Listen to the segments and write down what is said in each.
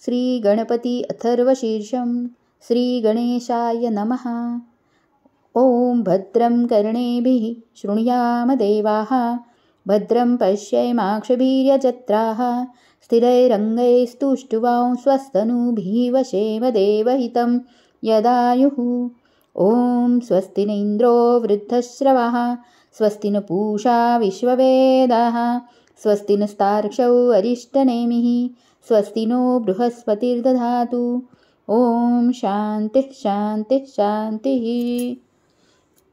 श्रीगणपति अथर्वशीर्षं श्रीगणेशाय नमः। ॐ भद्रं कर्णेभिः शृणुयाम देवाः, भद्रं पश्येमाक्षभिर्यजत्राः, स्थिरैरङ्गैस्तुष्टुवां स्वस्तनूभिः वशेम देवहितं यदायुः। ॐ स्वस्ति न इन्द्रो वृद्धश्रवः, स्वस्ति न पूषा विश्ववेदाः, स्वस्ति नस्तार्क्ष्यो अरिष्टनेमिः, स्वस्ति नो बृहस्पतिर्दधातु। ॐ शान्तिः शान्तिः शान्तिः।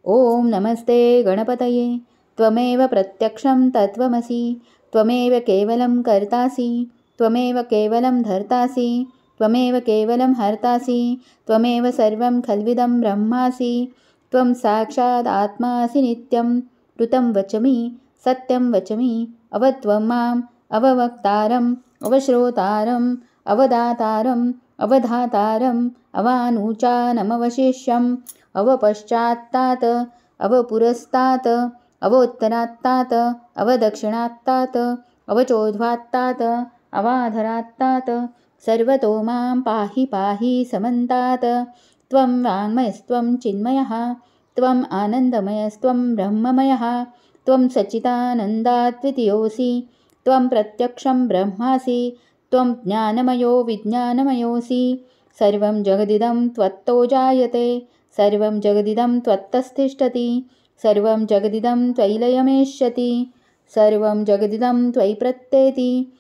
ॐ नमस्ते गणपतये, त्वमेव प्रत्यक्षं तत्त्वमसि, त्वमेव केवलं कर्तासि, त्वमेव केवलं धर्तासि, त्वमेव केवलं हर्तासि, त्वमेव सर्वं खल्विदं ब्रह्मासि, त्वं साक्षादात्मासि नित्यं। ऋतं वचमि सत्यं वचमि, अवत्वं माम् अववक्तारम् अवश्रोतारम् अवदातारम् अवधातारम् अवानूचानमवशिष्यम् अवपश्चात्तात् अवपुरस्तात् अवोत्तरात्तात् अवदक्षिणात्तात् अवचोद्ध्वात्तात् अवाधरात्तात् सर्वतो मां पाहि पाहि समन्तात्। त्वं वाङ्मयस्त्वं चिन्मयः, त्वम् आनन्दमयस्त्वं ब्रह्ममयः, त्वं सच्चिदानन्दाद्वितीयोऽसि, त्वं प्रत्यक्षं ब्रह्मासि, त्वं ज्ञानमयो विज्ञानमयोऽसि। सर्वं जगदिदं त्वत्तो जायते, सर्वं जगदिदं त्वत्तस्तिष्ठति, सर्वं जगदिदं त्वयि लयमेष्यति, सर्वं जगदिदं त्वयि प्रत्येति।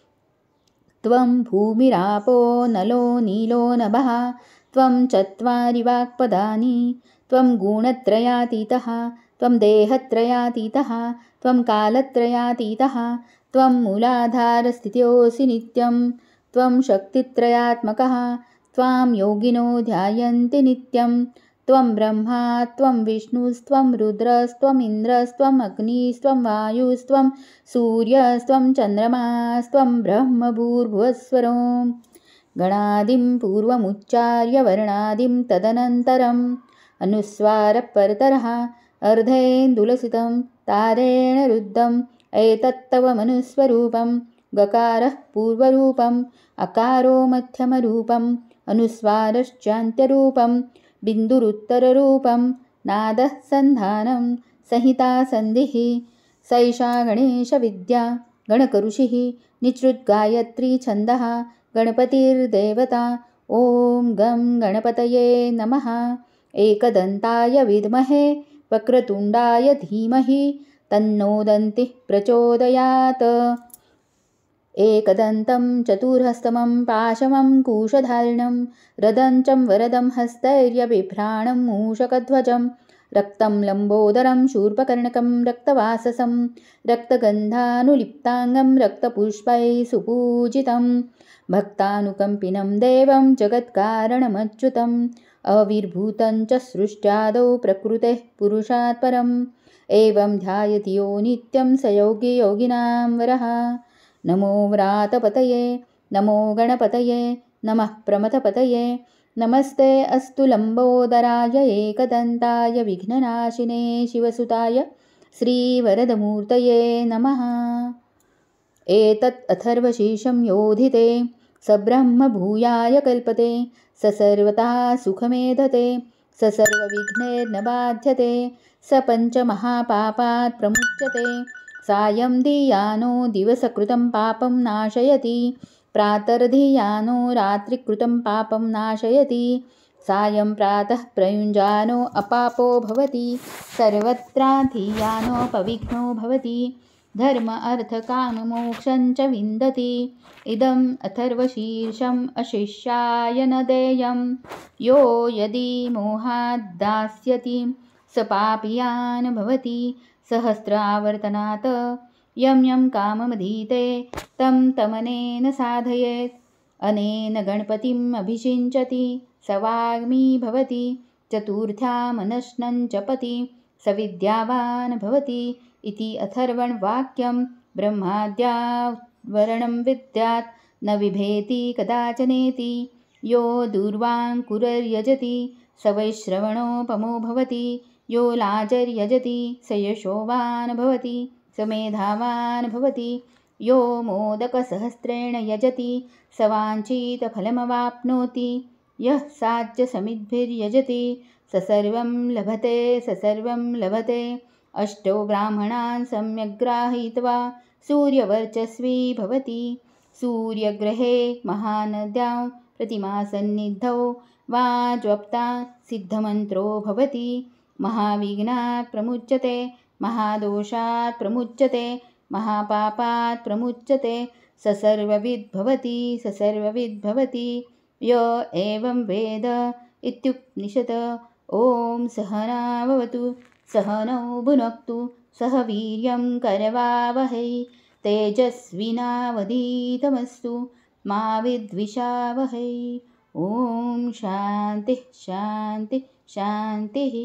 त्वं भूमिरापो नलो नीलो नभः, त्वं चत्वारि वाक्पदानि, त्वं गुणत्रयातीतः, त्वं देहत्रयातीतः, त्वं कालत्रयातीतः, त्वं मूलाधारस्थितोऽसि नित्यं, त्वं शक्तित्रयात्मकः, त्वां योगिनो ध्यायन्ति नित्यं। त्वं ब्रह्मा त्वं विष्णुस्त्वं रुद्रस्त्वम् इन्द्रस्त्वम् अग्निस्त्वं वायुस्त्वं सूर्यस्त्वं चन्द्रमास्त्वं ब्रह्म भूर्भुवस्वरो। गणादिं पूर्वमुच्चार्य वर्णादिं तदनन्तरम् अनुस्वारपरतरः अर्धेन्दुलसितं तारेण रुद्धम् एतत्तव मनुस्वरूपं। गकारः पूर्वरूपम्, अकारो मध्यमरूपम्, अनुस्वारश्चान्त्यरूपं, बिन्दुरुत्तररूपं, नादः सन्धानं संहिता सन्धिः। सैषा गणेशविद्या गणकऋषिः निसृद्गायत्री छन्दः गणपतिर्देवता। ॐ गं गणपतये नमः। एकदन्ताय विद्महे वक्रतुण्डाय धीमहि तन्नो दन्तिः प्रचोदयात्। एकदन्तं चतुर्हस्तमं पाशमं कुशधारिणं रदञ्चं वरदं हस्तैर्यबिभ्राणं मूषकध्वजं रक्तं लम्बोदरं शूर्पकर्णकं रक्तवाससं रक्तगन्धानुलिप्ताङ्गं रक्तपुष्पैः सुपूजितं भक्तानुकम्पिनं देवं जगत्कारणमच्युतम् अविर्भूतं च सृष्ट्यादौ प्रकृतेः पुरुषात् परम् एवं ध्यायति यो नित्यं स योगी योगिनां वरः। नमो व्रातपतये नमो गणपतये नमः प्रमथपतये। नमस्ते अस्तु लम्बोदराय एकदन्ताय विघ्ननाशिने शिवसुताय श्रीवरदमूर्तये नमः। एतत् अथर्वशीर्षं योधिते स ब्रह्म भूयाय कल्पते, स सर्वथा सुखमेधते, स सर्वविघ्नैर्न बाध्यते, स पञ्चमहापापात् प्रमुच्यते। सायं धियानो दिवसकृतं पापं नाशयति, प्रातर्धियानो रात्रिकृतं पापं नाशयति, सायं प्रातः प्रयुञ्जानो अपापो भवति, सर्वत्राधियानोपविघ्नो भवति, धर्म अर्थ काम मोक्षं च विन्दति। इदम् अथर्वशीर्षम् अशिष्याय न देयं, यो यदि मोहाद्दास्यति स पापीयान् भवति। सहस्रावर्तनात् यं यं काममधीते तं तमनेन साधयेत्, अनेन गणपतिम् अभिषिञ्चति स वाग्मी भवति। चतुर्थ्यामनश्नं जपति स विद्यावान् भवति इति अथर्वणवाक्यं। ब्रह्माद्या वरणं विद्यात् न बिभेति कदाचनेति, यो दूर्वाङ्कुरर्यजति स वैश्रवणोपमो भवति, यो लाजर्यजति स यशोवान् भवति, स मेधावान् भवति, यो मोदकसहस्रेण यजति स वाञ्छितफलमवाप्नोति यः साध्यसमिद्भिर्यजति स सर्वं लभते अष्टौ ब्राह्मणान् सम्यग्राहयित्वा सूर्यवर्चस्वी भवति सूर्यग्रहे महानद्यां प्रतिमासन्निधौ वाज्वप्ता सिद्धमन्त्रो भवति महाविघ्नात् प्रमुच्यते महादोषात् प्रमुच्यते महापापात् प्रमुच्यते स सर्वविद् भवति य एवं वेद इत्युपनिषत्। ॐ सहना भवतु सहनौ भुनक्तु सह वीर्यं करवावहै तेजस्विनावधीतमस्तु मा विद्विषावहै। ॐ शान्तिः शान्तिः शान्तिः।